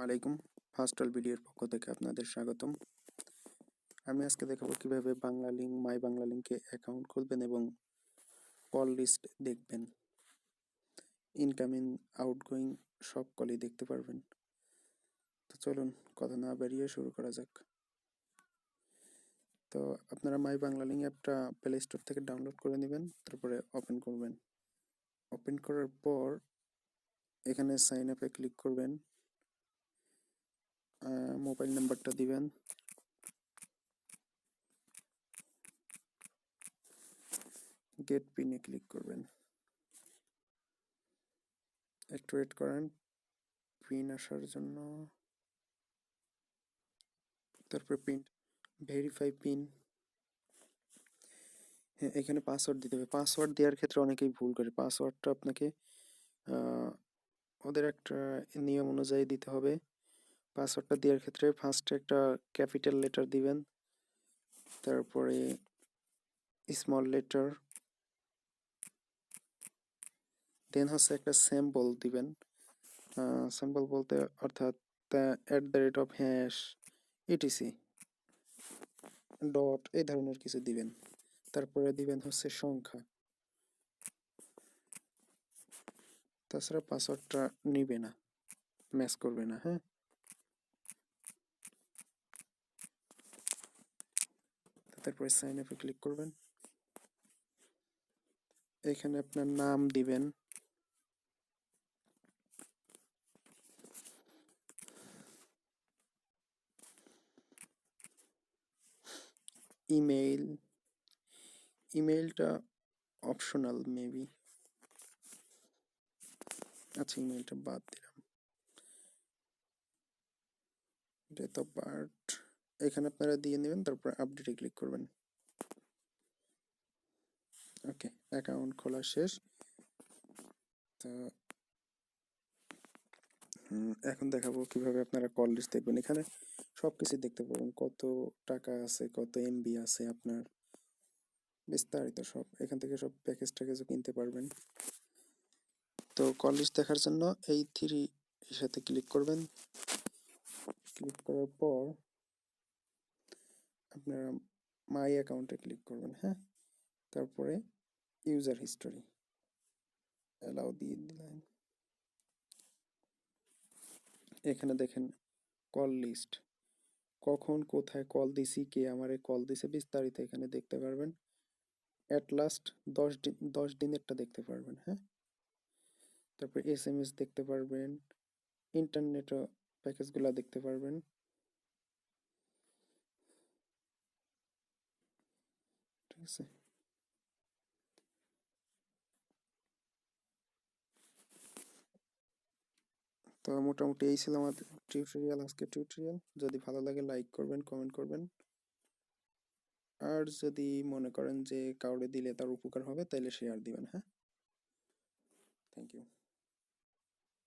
আলাইকুম ফার্স্টল ভিডিওর পক্ষ থেকে আপনাদের স্বাগতম। আমি আজকে দেখাবো কিভাবে বাংলা লিঙ্ক মাই বাংলা লিঙ্কে অ্যাকাউন্ট খুলবেন এবং কল লিস্ট দেখবেন। ইনকামিং আউটগোয়িং সব কলই দেখতে পারবেন। তো চলুন কথা না বাড়িয়ে শুরু করা যাক। তো আপনারা মাই বাংলা লিঙ্ক অ্যাপটা প্লে স্টোর থেকে ডাউনলোড করে নেবেন, তারপরে ওপেন করবেন। ওপেন করার পর এখানে সাইন আপে ক্লিক করবেন, মোবাইল নাম্বারটা দিবেন, গেট পিনে ক্লিক করবেন, একটু ওয়েট করেন পিন আসার জন্য। তারপরে পিন ভেরিফাই পিন, হ্যাঁ এখানে পাসওয়ার্ড দিতে হবে। পাসওয়ার্ড দেওয়ার ক্ষেত্রে অনেকেই ভুল করে। পাসওয়ার্ডটা আপনাকে ওদের একটা নিয়ম অনুযায়ী দিতে হবে। পাসওয়ার্ডটা দেওয়ার ক্ষেত্রে ফার্স্টে একটা ক্যাপিটাল লেটার দিবেন, তারপরে স্মল লেটার, দেন হচ্ছে একটা স্যাম্পল দিবেন। স্যাম্পল বলতে অর্থাৎ @, ইটিসি ডট এই ধরনের কিছু দিবেন। তারপরে দিবেন হচ্ছে সংখ্যা। তাছাড়া পাসওয়ার্ডটা নিবে না, ম্যাচ করবে না। হ্যাঁ, তারপরে সাইন আপে ক্লিক করবেন। এখানে আপনার নাম দিবেন, ইমেইল, ইমেইলটা অপশনাল মেবি, আচ্ছা ইমেইলটা বাদ দিলাম। ডেট অফ বার্থ এখানে আপনারা দিয়ে নেবেন, তারপর আপডেটে ক্লিক করবেন। ওকে, অ্যাকাউন্ট খোলা শেষ। তো এখন দেখাবো কিভাবে আপনারা কল লিস্ট দেখবেন। এখানে সবকিছু দেখতে পাবেন, কত টাকা আছে, কত এমবি আছে, আপনার বিস্তারিত সব এখান থেকে সব প্যাকেজ ট্যাকেজও কিনতে পারবেন। তো কল লিস্ট দেখার জন্য এই থ্রি এর সাথে ক্লিক করবেন। ক্লিক করার পর আপনারা মাই অ্যাকাউন্টে ক্লিক করবেন। হ্যাঁ, তারপরে ইউজার হিস্টোরি অ্যালাউ দিয়ে দিলেন। এখানে দেখেন কল লিস্ট, কখন কোথায় কল দিছি, কে আমারে কল দিছে বিস্তারিত এখানে দেখতে পারবেন। অ্যাট লাস্ট 10 দিনেরটা দেখতে পারবেন। হ্যাঁ, তারপর SMS দেখতে পারবেন, ইন্টারনেটও প্যাকেজগুলো দেখতে পারবেন। ঠিক আছে, তো মোটামুটি এই ছিল আমাদের টিউটোরিয়াল, আজকে টিউটোরিয়াল। যদি ভালো লাগে লাইক করবেন, কমেন্ট করবেন, আর যদি মনে করেন যে কাউরে দিলে তার উপকার হবে তাহলে শেয়ার দিবেন। হ্যাঁ, থ্যাংক ইউ।